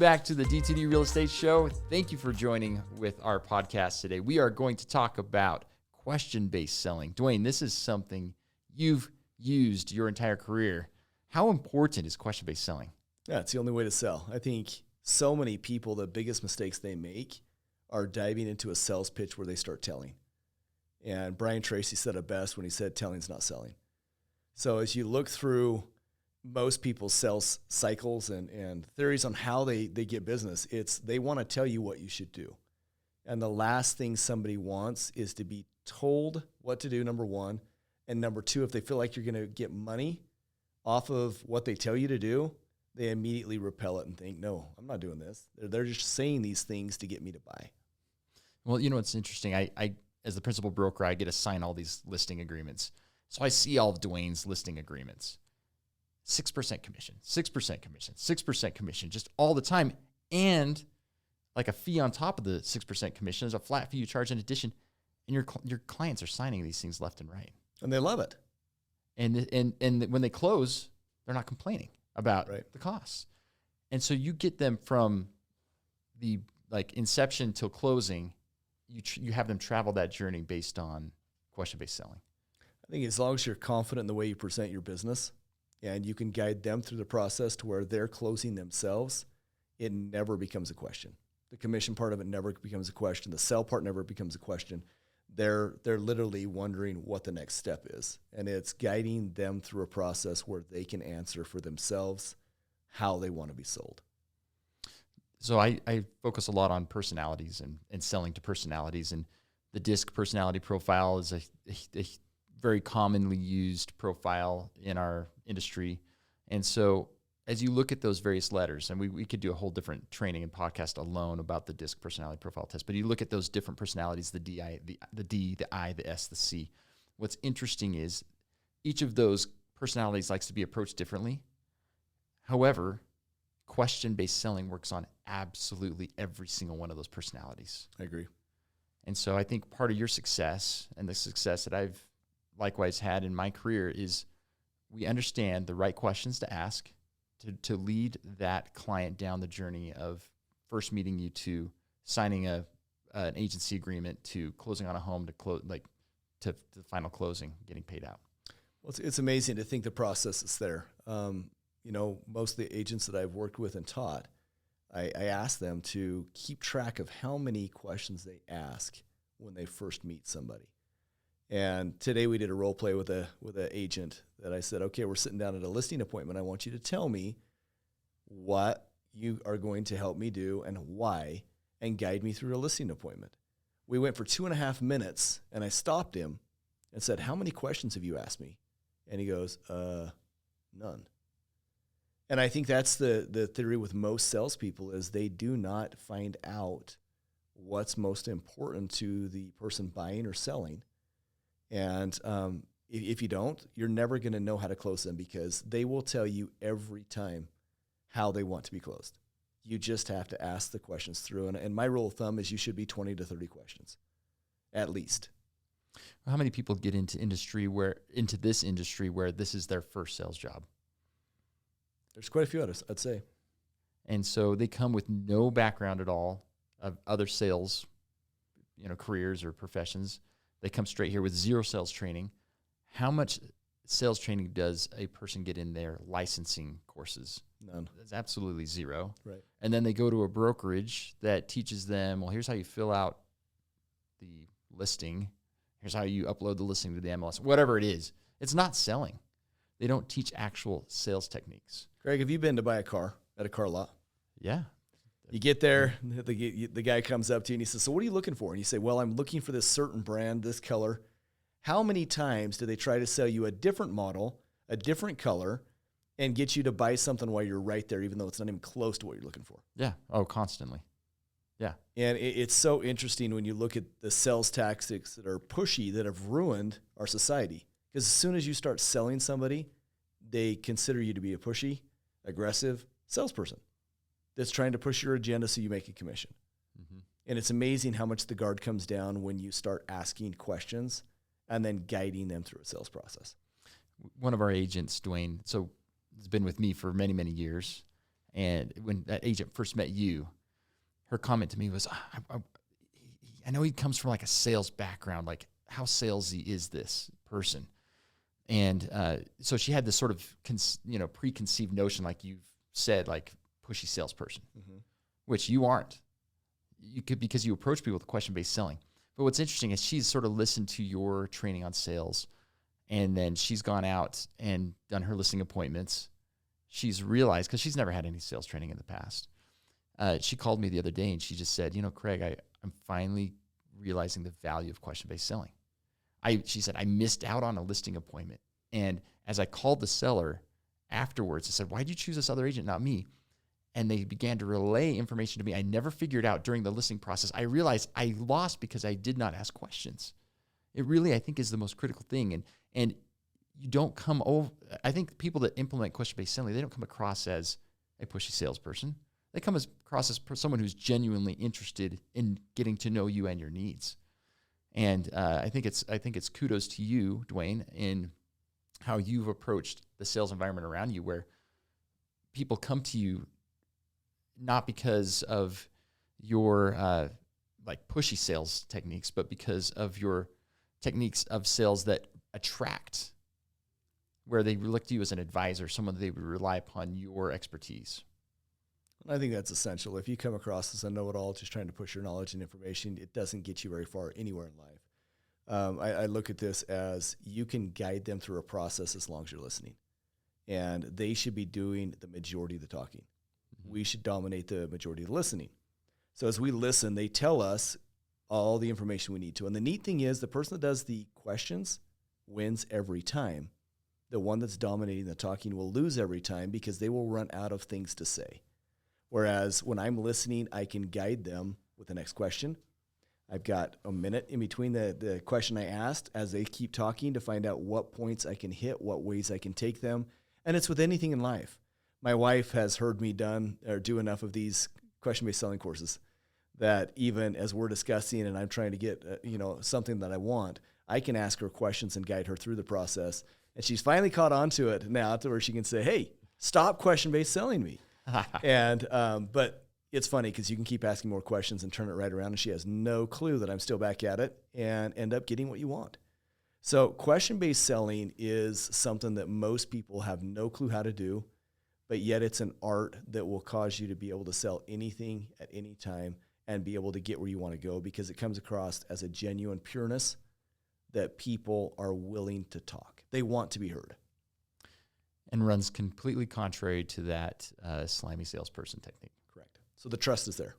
back to the D2D Real Estate Show. Thank you for joining with our podcast today. We are going to talk about question-based selling. Duane, this is something you've used your entire career. How important is question-based selling? Yeah, it's the only way to sell. I think so many people, the biggest mistakes they make are diving into a sales pitch where they start telling. And Brian Tracy said it best when he said, telling's not selling. So as you look through most people's sales cycles and theories on how they get business, it's they want to tell you what you should do. And the last thing somebody wants is to be told what to do, number one. And number two, if they feel like you're going to get money off of what they tell you to do, they immediately repel it and think, no, I'm not doing this. They're just saying these things to get me to buy. Well, you know, it's interesting. I as the principal broker, I get to sign all these listing agreements. So I see all of Duane's listing agreements. 6% commission, 6% commission, 6% commission, just all the time. And like a fee on top of the 6% commission is a flat fee you charge in addition. And your clients are signing these things left and right. And they love it. And when they close, they're not complaining about the costs. And so you get them from the like inception till closing, you have them travel that journey based on question-based selling. I think as long as you're confident in the way you present your business and you can guide them through the process to where they're closing themselves, it never becomes a question. The commission part of it never becomes a question. The sell part never becomes a question. They're literally wondering what the next step is. And it's guiding them through a process where they can answer for themselves how they want to be sold. So I focus a lot on personalities and selling to personalities. And the DISC personality profile is a very commonly used profile in our industry. And so as you look at those various letters, and we could do a whole different training and podcast alone about the DISC personality profile test, but you look at those different personalities, the D, the I, the S, the C. What's interesting is each of those personalities likes to be approached differently. However, question-based selling works on absolutely every single one of those personalities. I agree. And so I think part of your success and the success that I've likewise had in my career is we understand the right questions to ask to lead that client down the journey of first meeting you to signing an agency agreement to closing on a home to the final closing, getting paid out. Well, it's amazing to think the process is there. Most of the agents that I've worked with and taught, I ask them to keep track of how many questions they ask when they first meet somebody. And today we did a role play with an agent that I said, okay, we're sitting down at a listing appointment. I want you to tell me what you are going to help me do and why, and guide me through a listing appointment. We went for 2.5 minutes, and I stopped him and said, how many questions have you asked me? And he goes, none. And I think that's the theory with most salespeople is they do not find out what's most important to the person buying or selling. And if you don't, you're never going to know how to close them because they will tell you every time how they want to be closed. You just have to ask the questions through. And my rule of thumb is you should be 20 to 30 questions, at least. How many people get into this industry where this is their first sales job? There's quite a few others, I'd say. And so they come with no background at all of other sales, careers or professions. They come straight here with zero sales training. How much sales training does a person get in their licensing courses? None. It's absolutely zero. Right. And then they go to a brokerage that teaches them, well, here's how you fill out the listing. Here's how you upload the listing to the MLS, whatever it is. It's not selling. They don't teach actual sales techniques. Greg, have you been to buy a car at a car lot? Yeah. You get there, the guy comes up to you and he says, so what are you looking for? And you say, well, I'm looking for this certain brand, this color. How many times do they try to sell you a different model, a different color, and get you to buy something while you're right there, even though it's not even close to what you're looking for? Yeah. Oh, constantly. Yeah. And it's so interesting when you look at the sales tactics that are pushy that have ruined our society. Because as soon as you start selling somebody, they consider you to be a pushy, aggressive salesperson that's trying to push your agenda so you make a commission. Mm-hmm. And it's amazing how much the guard comes down when you start asking questions and then guiding them through a sales process. One of our agents, Duane, so has been with me for many, many years. And when that agent first met you, her comment to me was, I know he comes from like a sales background. Like, how salesy is this person? And so she had this sort of preconceived notion, like you've said, like pushy salesperson, which you aren't. You could, because you approach people with question-based selling. But what's interesting is she's sort of listened to your training on sales, and then she's gone out and done her listing appointments. She's realized, because she's never had any sales training in the past, she called me the other day and she just said, Craig, I'm finally realizing the value of question-based selling. She said, I missed out on a listing appointment. And as I called the seller afterwards, I said, why'd you choose this other agent, not me? And they began to relay information to me I never figured out during the listing process. I realized I lost because I did not ask questions. It really, I think, is the most critical thing. And you don't come over, I think people that implement question-based selling, they don't come across as a pushy salesperson. They come across as someone who's genuinely interested in getting to know you and your needs. And I think it's kudos to you, Duane, in how you've approached the sales environment around you, where people come to you not because of your like pushy sales techniques, but because of your techniques of sales that attract, where they look to you as an advisor, someone that they would rely upon your expertise. I think that's essential. If you come across as a know-it-all, just trying to push your knowledge and information, it doesn't get you very far anywhere in life. I look at this as you can guide them through a process as long as you're listening. And they should be doing the majority of the talking. We should dominate the majority of the listening. So as we listen, they tell us all the information we need to. And the neat thing is the person that does the questions wins every time. The one that's dominating the talking will lose every time because they will run out of things to say. Whereas when I'm listening, I can guide them with the next question. I've got a minute in between the question I asked as they keep talking to find out what points I can hit, what ways I can take them. And it's with anything in life. My wife has heard me do enough of these question-based selling courses that even as we're discussing and I'm trying to get something that I want, I can ask her questions and guide her through the process. And she's finally caught on to it now to where she can say, hey, stop question-based selling me. And but it's funny because you can keep asking more questions and turn it right around, and she has no clue that I'm still back at it and end up getting what you want. So question-based selling is something that most people have no clue how to do, but yet it's an art that will cause you to be able to sell anything at any time and be able to get where you want to go because it comes across as a genuine pureness that people are willing to talk. They want to be heard. And runs completely contrary to that slimy salesperson technique. Correct. So the trust is there.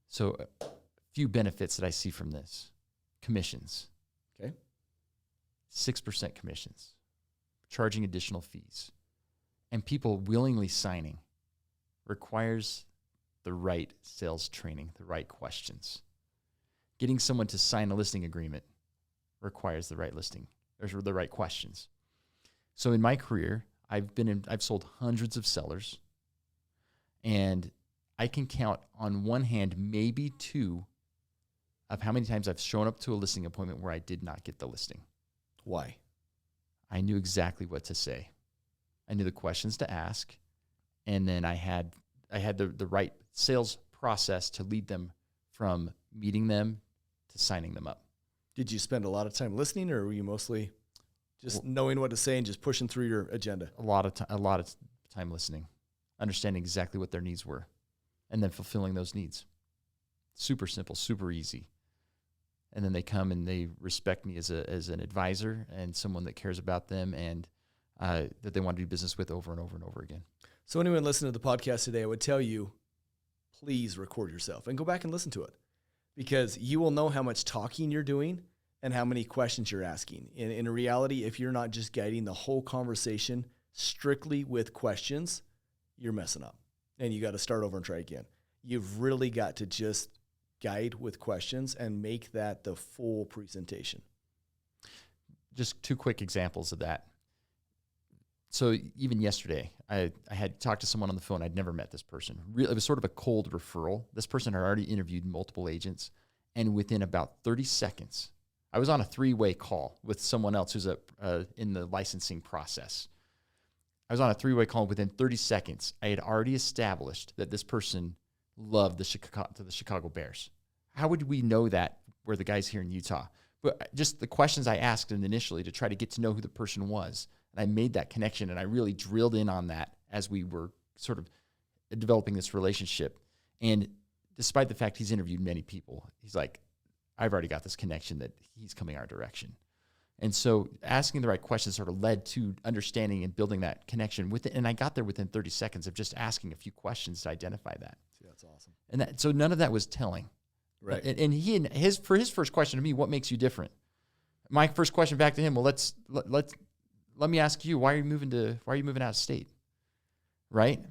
So a few benefits that I see from this. Commissions. Okay. 6% commissions. Charging additional fees. And people willingly signing requires the right sales training, the right questions. Getting someone to sign a listing agreement requires the right listing, or the right questions. So in my career, I've sold hundreds of sellers, and I can count on one hand, maybe two, of how many times I've shown up to a listing appointment where I did not get the listing. Why? I knew exactly what to say. I knew the questions to ask, and then I had the right sales process to lead them from meeting them to signing them up. Did you spend a lot of time listening, or were you mostly just knowing what to say and just pushing through your agenda? A lot of time listening, understanding exactly what their needs were, and then fulfilling those needs. Super simple, super easy. And then they come and they respect me as an advisor and someone that cares about them and that they want to do business with over and over and over again. So anyone listening to the podcast today, I would tell you, please record yourself and go back and listen to it, because you will know how much talking you're doing and how many questions you're asking. In reality, if you're not just guiding the whole conversation strictly with questions, you're messing up. And you got to start over and try again. You've really got to just guide with questions and make that the full presentation. Just two quick examples of that. So even yesterday, I had talked to someone on the phone. I'd never met this person. It was sort of a cold referral. This person had already interviewed multiple agents. And within about 30 seconds, I was on a 3-way call with someone else who's in the licensing process. I was on a 3-way call. Within 30 seconds, I had already established that this person loved the Chicago Bears. How would we know that we're the guys here in Utah? But just the questions I asked them initially to try to get to know who the person was. And I made that connection, and I really drilled in on that as we were sort of developing this relationship. And despite the fact he's interviewed many people, he's like, I've already got this connection that he's coming our direction. And so asking the right questions sort of led to understanding and building that connection with it. And I got there within 30 seconds of just asking a few questions to identify that. Yeah, that's awesome. And so none of that was telling. Right. And for his first question to me, what makes you different? My first question back to him, well, let me ask you, why are you moving out of state? Right?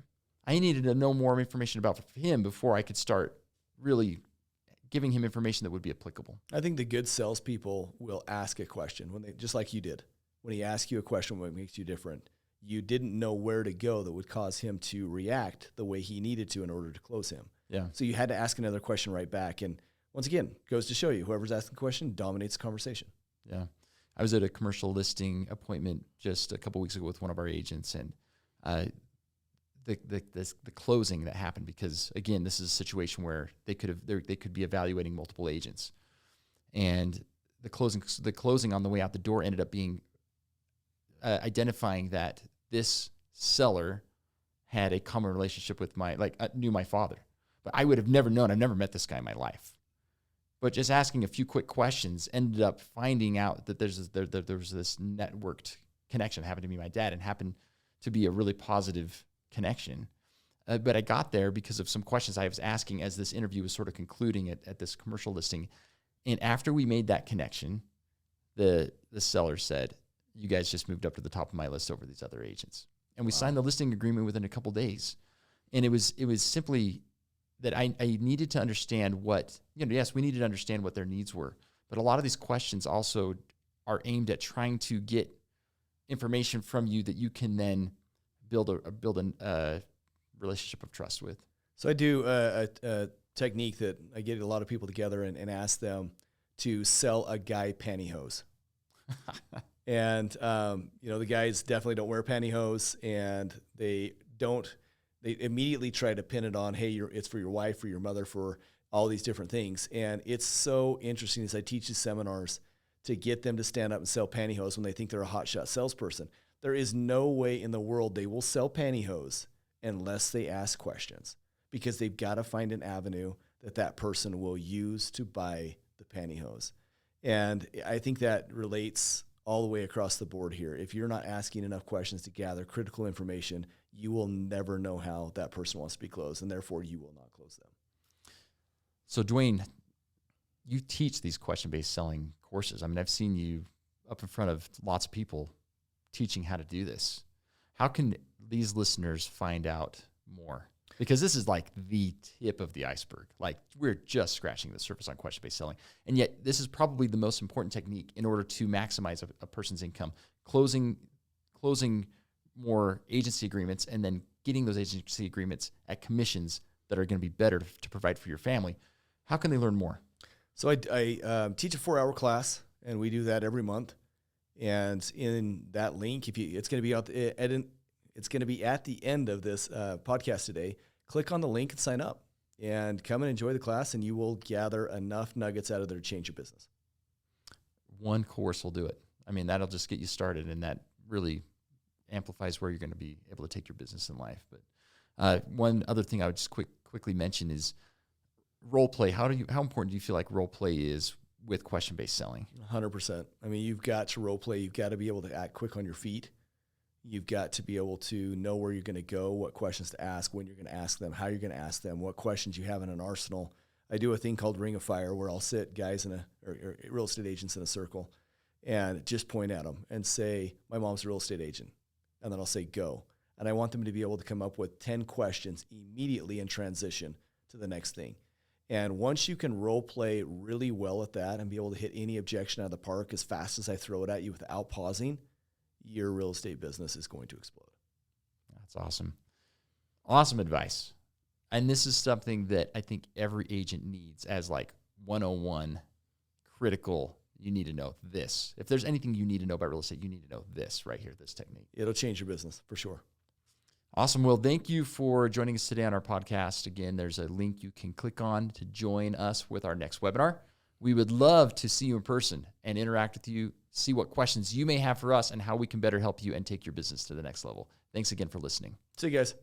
I needed to know more information about him before I could start really giving him information that would be applicable. I think the good salespeople will ask a question just like you did. When he asks you a question, what makes you different? You didn't know where to go that would cause him to react the way he needed to in order to close him. Yeah. So you had to ask another question right back. And once again, goes to show you, whoever's asking the question dominates the conversation. Yeah. I was at a commercial listing appointment just a couple weeks ago with one of our agents, and the closing that happened, because again, this is a situation where they could be evaluating multiple agents, and the closing on the way out the door ended up being identifying that this seller had a common relationship with knew my father, but I would have never known. I've never met this guy in my life. But just asking a few quick questions ended up finding out that there was this networked connection that happened to be my dad, and happened to be a really positive connection. But I got there because of some questions I was asking as this interview was sort of concluding at this commercial listing. And after we made that connection, the seller said, you guys just moved up to the top of my list over these other agents. And we signed the listing agreement within a couple of days. And it was simply that I needed to understand yes, we needed to understand what their needs were. But a lot of these questions also are aimed at trying to get information from you that you can then build a relationship of trust with. So I do a technique that I get a lot of people together and ask them to sell a guy pantyhose. And, the guys definitely don't wear pantyhose, and they immediately try to pin it on, hey, it's for your wife, for your mother, for all these different things. And it's so interesting as I teach these seminars to get them to stand up and sell pantyhose when they think they're a hotshot salesperson. There is no way in the world they will sell pantyhose unless they ask questions, because they've got to find an avenue that person will use to buy the pantyhose. And I think that relates all the way across the board here. If you're not asking enough questions to gather critical information, you will never know how that person wants to be closed, and therefore you will not close them. So Duane, you teach these question-based selling courses. I mean, I've seen you up in front of lots of people teaching how to do this. How can these listeners find out more? Because this is like the tip of the iceberg. Like, we're just scratching the surface on question-based selling. And yet this is probably the most important technique in order to maximize a person's income. Closing more agency agreements, and then getting those agency agreements at commissions that are going to be better to provide for your family. How can they learn more? So I teach a 4-hour class, and we do that every month. And in that link, it's going to be at the end of this podcast today. Click on the link and sign up, and come and enjoy the class, and you will gather enough nuggets out of there to change your business. One course will do it. I mean, that'll just get you started, and that really amplifies where you're going to be able to take your business in life. But one other thing I would just quickly mention is role play. How important do you feel like role play is with question-based selling? 100%. I mean, you've got to role play. You've got to be able to act quick on your feet. You've got to be able to know where you're going to go, what questions to ask, when you're going to ask them, how you're going to ask them, what questions you have in an arsenal. I do a thing called Ring of Fire, where I'll sit guys or real estate agents in a circle and just point at them and say, my mom's a real estate agent. And then I'll say, go. And I want them to be able to come up with 10 questions immediately in transition to the next thing. And once you can role play really well at that and be able to hit any objection out of the park as fast as I throw it at you without pausing, your real estate business is going to explode. That's awesome. Awesome advice. And this is something that I think every agent needs as like 101 critical you need to know this. If there's anything you need to know about real estate, you need to know this right here, this technique. It'll change your business for sure. Awesome. Well, thank you for joining us today on our podcast. Again, there's a link you can click on to join us with our next webinar. We would love to see you in person and interact with you, see what questions you may have for us and how we can better help you and take your business to the next level. Thanks again for listening. See you guys.